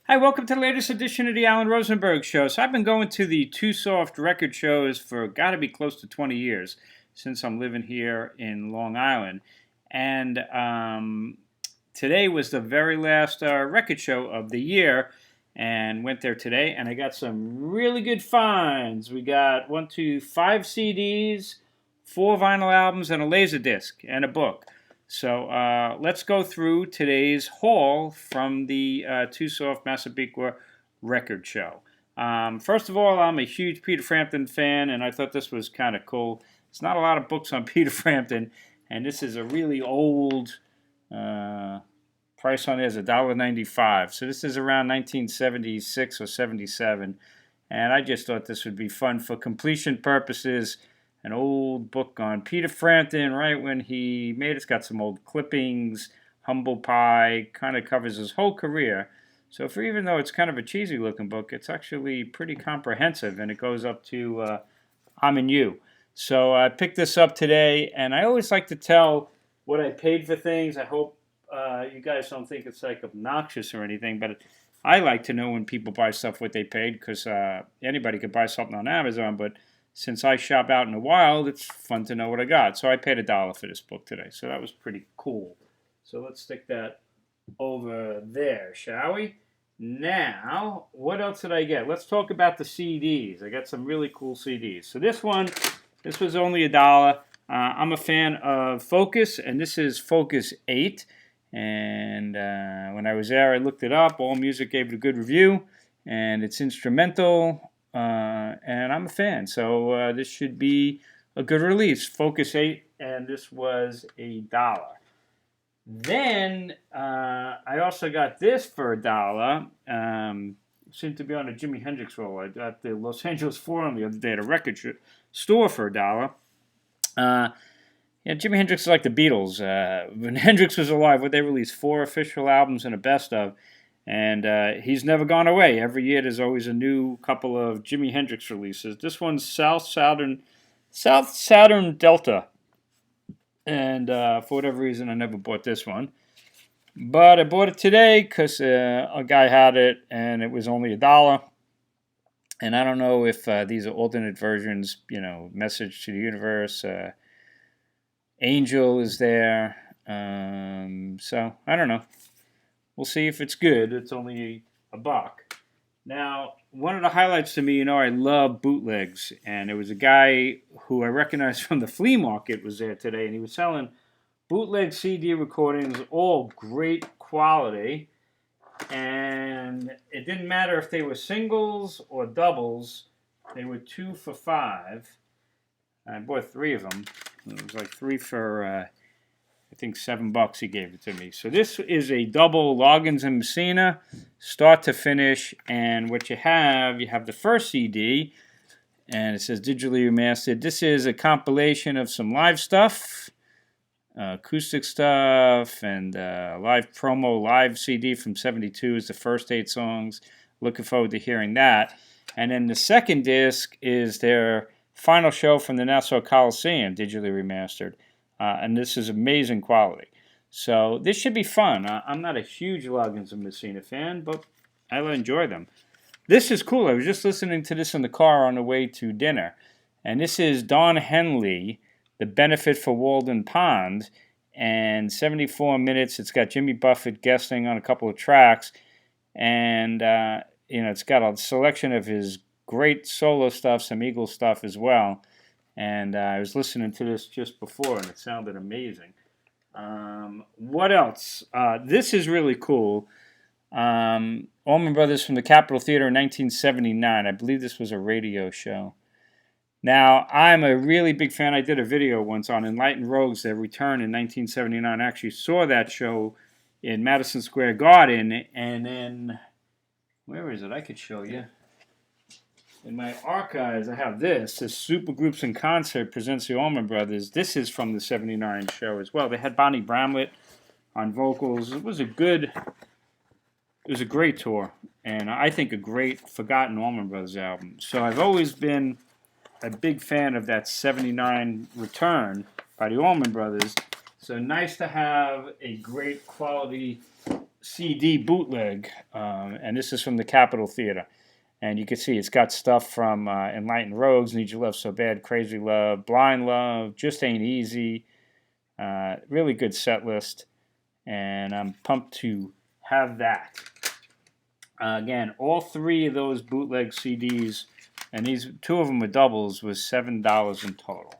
Hi, welcome to the latest edition of the Alan Rosenberg Show. So I've been going to the Too Soft record shows for gotta be close to 20 years since I'm living here in Long Island. And today was the very last record show of the year, and went there today, and I got some really good finds. We got 5 CDs, 4 vinyl albums, and a laser disc, and a book. So let's go through today's haul from the Too Soft Massapequa record show. First of all, I'm a huge Peter Frampton fan, and I thought this was kind of cool. There's not a lot of books on Peter Frampton, and this is a really old price on it is $1.95. So this is around 1976 or 77, and I just thought this would be fun for completion purposes. An old book on Peter Frampton, right when he made it. It's got some old clippings, humble pie, kind of covers his whole career. So even though it's kind of a cheesy looking book, it's actually pretty comprehensive, and it goes up to I'm in You. So I picked this up today, and I always like to tell what I paid for things. I hope you guys don't think it's like obnoxious or anything, but I like to know when people buy stuff what they paid, because anybody could buy something on Amazon, but since I shop out in the wild, it's fun to know what I got. So I paid $1 for this book today. So that was pretty cool. So let's stick that over there, shall we? Now, what else did I get? Let's talk about the CDs. I got some really cool CDs. So this was only $1. I'm a fan of Focus, and this is Focus 8. And when I was there, I looked it up. AllMusic gave it a good review, and it's instrumental. And I'm a fan, so this should be a good release. Focus 8, and this was $1. Then I also got this for $1. Seemed to be on a Jimi Hendrix roll. I got the Los Angeles Forum the other day at a record store for $1. Yeah, Jimi Hendrix is like the Beatles. When Hendrix was alive, they released 4 official albums and a best of. And he's never gone away. Every year there's always a new couple of Jimi Hendrix releases. This one's South Saturn Delta. And for whatever reason, I never bought this one. But I bought it today because a guy had it, and it was only $1. And I don't know if these are alternate versions, Message to the Universe. Angel is there. So, I don't know. We'll see if it's good. It's only $1. Now, one of the highlights to me, I love bootlegs. And there was a guy who I recognized from the flea market was there today. And he was selling bootleg CD recordings, all great quality. And it didn't matter if they were singles or doubles. They were 2 for $5. I bought 3 of them. It was like 3 for... I think $7 he gave it to me. So this is a double Loggins and Messina, start to finish. And what you have the first CD, and it says digitally remastered. This is a compilation of some live stuff, acoustic stuff, and live promo, live CD from '72 is the first 8 songs. Looking forward to hearing that. And then the second disc is their final show from the Nassau Coliseum, digitally remastered. And this is amazing quality. So this should be fun. I'm not a huge Loggins and Messina fan, but I enjoy them. This is cool. I was just listening to this in the car on the way to dinner. And this is Don Henley, The Benefit for Walden Pond. And 74 minutes. It's got Jimmy Buffett guesting on a couple of tracks. And, it's got a selection of his great solo stuff, some Eagles stuff as well. And I was listening to this just before, and it sounded amazing. What else? This is really cool. Allman Brothers from the Capitol Theater in 1979. I believe this was a radio show. Now, I'm a really big fan. I did a video once on Enlightened Rogues, their return in 1979. I actually saw that show in Madison Square Garden. And then, where is it? I could show you. In my archives, I have this. This Supergroups in Concert presents the Allman Brothers. This is from the '79 show as well. They had Bonnie Bramlett on vocals. It was a great tour, and I think a great forgotten Allman Brothers album. So I've always been a big fan of that '79 return by the Allman Brothers. So nice to have a great quality CD bootleg, and this is from the Capitol Theater. And you can see it's got stuff from Enlightened Rogues, Need Your Love So Bad, Crazy Love, Blind Love, Just Ain't Easy. Really good set list, and I'm pumped to have that. Again, all three of those bootleg CDs, and these two of them were doubles, was $7 in total.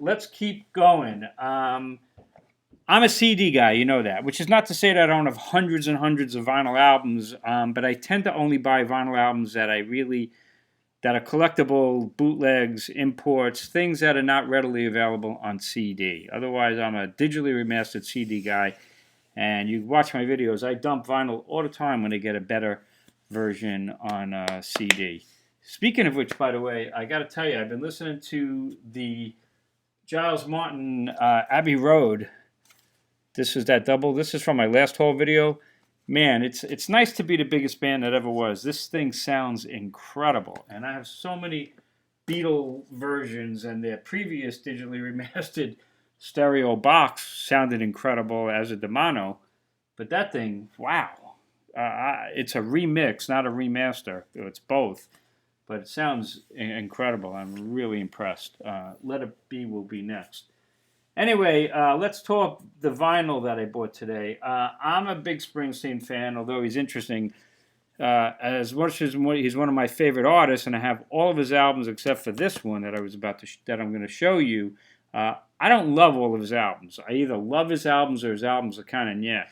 Let's keep going. I'm a CD guy, you know that, which is not to say that I don't have hundreds and hundreds of vinyl albums, but I tend to only buy vinyl albums that that are collectible, bootlegs, imports, things that are not readily available on CD. Otherwise, I'm a digitally remastered CD guy, and you watch my videos, I dump vinyl all the time when I get a better version on CD. Speaking of which, by the way, I got to tell you, I've been listening to the Giles Martin Abbey Road. This is that double. This is from my last haul video. Man, it's nice to be the biggest band that ever was. This thing sounds incredible. And I have so many Beatles versions, and their previous digitally remastered stereo box sounded incredible as a the mono. But that thing, wow. It's a remix, not a remaster. It's both. But it sounds incredible. I'm really impressed. Let It Be will be next. Anyway, let's talk the vinyl that I bought today. I'm a big Springsteen fan, although he's interesting. As much as he's one of my favorite artists, and I have all of his albums except for this one that I'm going to show you. I don't love all of his albums. I either love his albums or his albums are kind of yeah.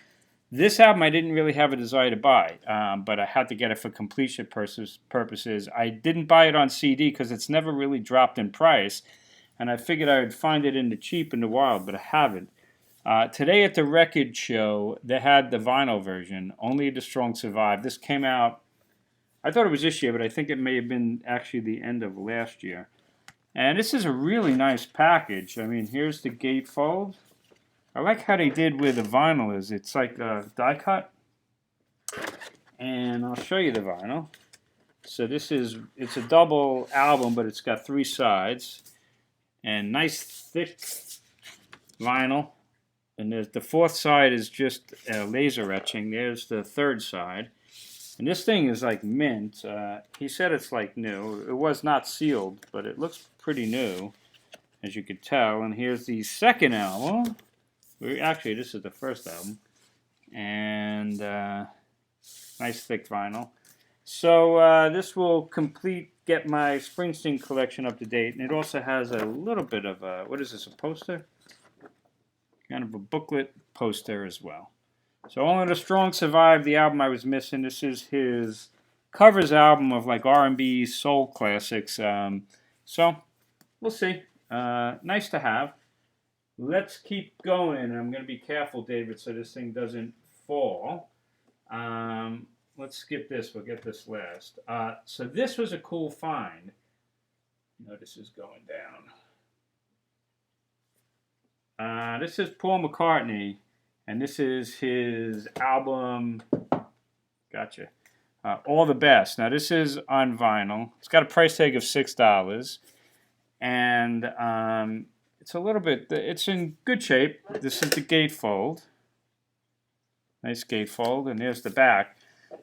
This album I didn't really have a desire to buy, but I had to get it for completion purposes. I didn't buy it on CD because it's never really dropped in price. And I figured I would find it in the cheap and the wild, but I haven't. Today at the record show, they had the vinyl version, Only the Strong Survive. This came out, I thought it was this year, but I think it may have been actually the end of last year. And this is a really nice package. I mean, here's the gatefold. I like how they did where the vinyl is. It's like a die cut. And I'll show you the vinyl. So it's a double album, but it's got 3 sides. And nice thick vinyl. And there's the 4th side is just laser etching. There's the 3rd side. And this thing is like mint. He said it's like new. It was not sealed, but it looks pretty new, as you could tell. And here's the 2nd album. Actually, this is the 1st album. And nice thick vinyl. So this will get my Springsteen collection up to date. And it also has a little bit of a, what is this, a poster? Kind of a booklet poster as well. So Only the Strong Survive, the album I was missing. This is his covers album of like R&B soul classics. So we'll see. Nice to have. Let's keep going. I'm going to be careful, David, so this thing doesn't fall. Let's skip this. We'll get this last. So this was a cool find. This is going down. This is Paul McCartney, and this is his album. Gotcha. All the Best. Now this is on vinyl. It's got a price tag of $6, and it's a little bit. It's in good shape. This is the gatefold. Nice gatefold, and there's the back.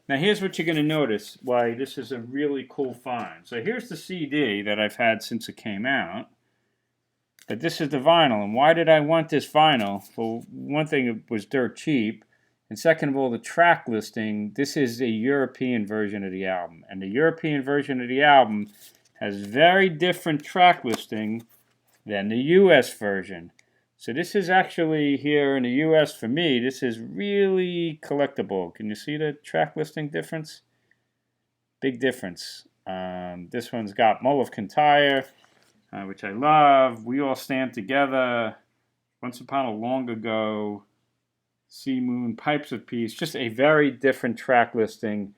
Now here's what you're going to notice why this is a really cool find. So here's the CD that I've had since it came out. But this is the vinyl. And why did I want this vinyl? Well, one thing, it was dirt cheap. And second of all, the track listing, this is a European version of the album. And the European version of the album has very different track listing than the US version. So this is actually here in the US for me, this is really collectible. Can you see the track listing difference? Big difference. This one's got Mull of Kintyre, which I love. We All Stand Together, Once Upon a Long Ago, Sea Moon, Pipes of Peace. Just a very different track listing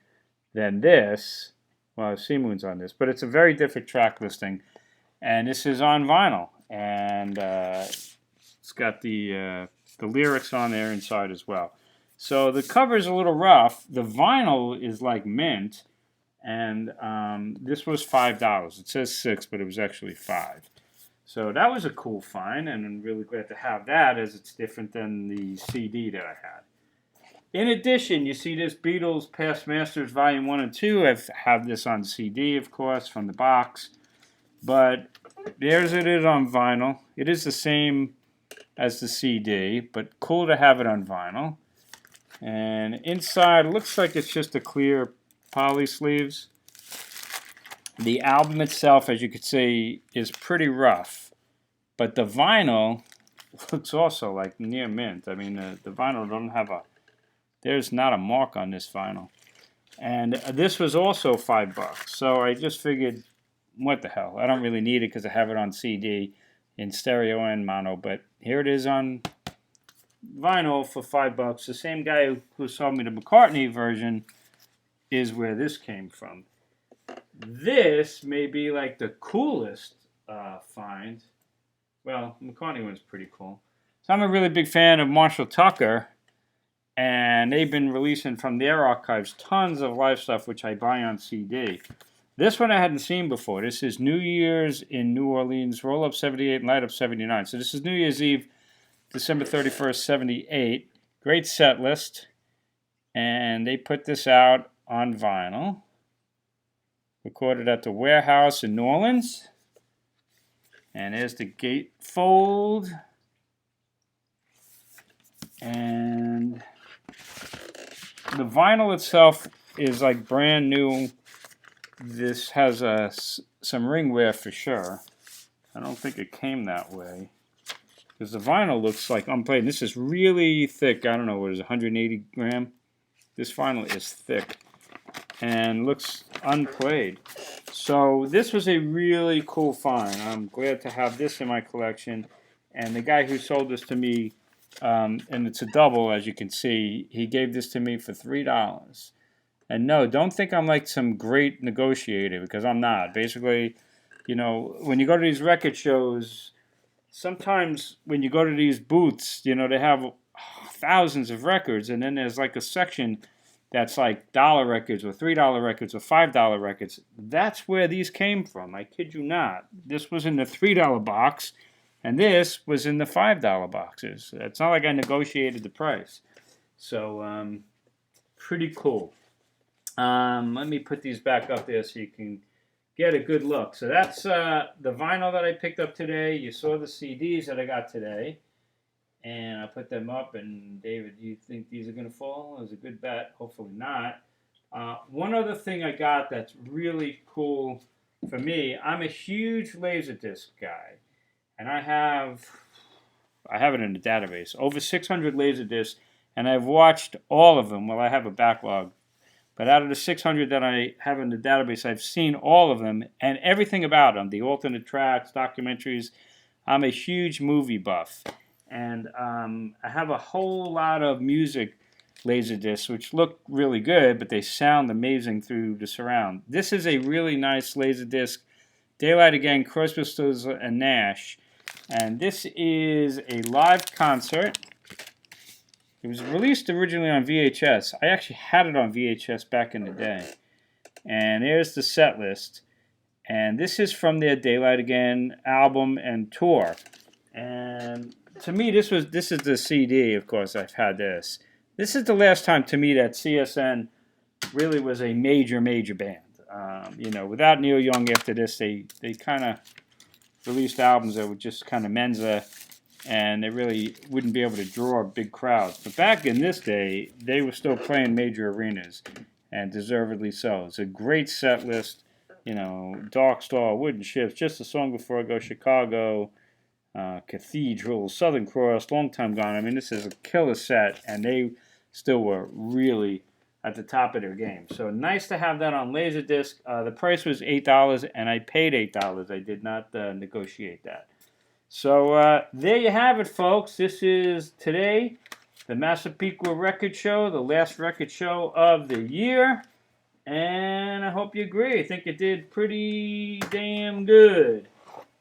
than this. Well, Sea Moon's on this, but it's a very different track listing. And this is on vinyl. And it's got the lyrics on there inside as well. So the cover is a little rough. The vinyl is like mint. And this was $5. It says $6, but it was actually $5. So that was a cool find, and I'm really glad to have that, as it's different than the CD that I had. In addition, you see this Beatles Past Masters Volume 1 and 2. I have this on CD, of course, from the box. But there's it is on vinyl. It is the same as the CD, but cool to have it on vinyl. And inside, looks like it's just a clear poly sleeves. The album itself, as you can see, is pretty rough. But the vinyl looks also like near mint. I mean, the vinyl don't have a... There's not a mark on this vinyl. And this was also $5. So I just figured, what the hell? I don't really need it because I have it on CD in stereo and mono. But here it is on vinyl for $5. The same guy who sold me the McCartney version is where this came from. This may be like the coolest find. Well, McCartney one's pretty cool. So I'm a really big fan of Marshall Tucker, and they've been releasing from their archives tons of live stuff, which I buy on CD. This one I hadn't seen before. This is New Year's in New Orleans, Roll Up 78 and Light Up 79. So this is New Year's Eve, December 31st, 78. Great set list. And they put this out on vinyl. Recorded at the Warehouse in New Orleans. And there's the gatefold. And the vinyl itself is like brand new. This has some ring wear for sure. I don't think it came that way. Because the vinyl looks like unplayed. This is really thick. I don't know, what is it, 180 gram? This vinyl is thick and looks unplayed. So this was a really cool find. I'm glad to have this in my collection. And the guy who sold this to me, and it's a double, as you can see, he gave this to me for $3. And no, don't think I'm like some great negotiator, because I'm not. Basically, you know, when you go to these record shows, sometimes when you go to these booths, you know, they have thousands of records, and then there's like a section that's like $1 records or $3 records or $5 records. That's where these came from. I kid you not. This was in the $3 box, and this was in the $5 boxes. It's not like I negotiated the price. So, pretty cool. Let me put these back up there so you can get a good look. So that's the vinyl that I picked up today. You saw the CDs that I got today. And I put them up, and David, do you think these are going to fall? It was a good bet. Hopefully not. One other thing I got that's really cool for me, I'm a huge Laserdisc guy. And I have it in the database, over 600 Laserdiscs, and I've watched all of them. Well, I have a backlog. But out of the 600 that I have in the database, I've seen all of them and everything about them, the alternate tracks, documentaries. I'm a huge movie buff. And I have a whole lot of music Laserdiscs, which look really good, but they sound amazing through the surround. This is a really nice Laserdisc, Daylight Again, Crosby, Stills and Nash. And this is a live concert. It was released originally on VHS. I actually had it on VHS back in the day. And there's the set list. And this is from their Daylight Again album and tour. And to me, this is the CD, of course. I've had this. This is the last time, to me, that CSN really was a major, major band. You know, without Neil Young after this, they kind of released albums that were just kind of Mensa, and they really wouldn't be able to draw big crowds. But back in this day, they were still playing major arenas, and deservedly so. It's a great set list. You know, Dark Star, Wooden Ships, Just a Song Before I Go, Chicago, Cathedral, Southern Cross, Long Time Gone. I mean, this is a killer set, and they still were really at the top of their game. So nice to have that on Laserdisc. The price was $8, and I paid $8. I did not negotiate that. So there you have it, folks. This is today, the Massapequa Record Show, the last record show of the year. And I hope you agree. I think it did pretty damn good.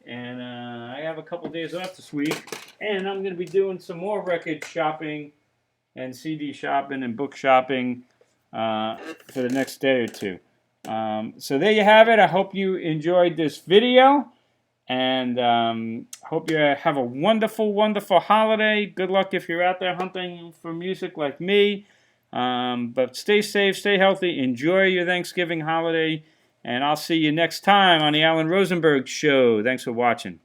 And I have a couple days off this week, and I'm going to be doing some more record shopping and CD shopping and book shopping for the next day or two. So there you have it. I hope you enjoyed this video, and hope you have a wonderful, wonderful holiday. Good luck if you're out there hunting for music like me. But stay safe, stay healthy, enjoy your Thanksgiving holiday, and I'll see you next time on the Alan Rosenberg Show. Thanks for watching.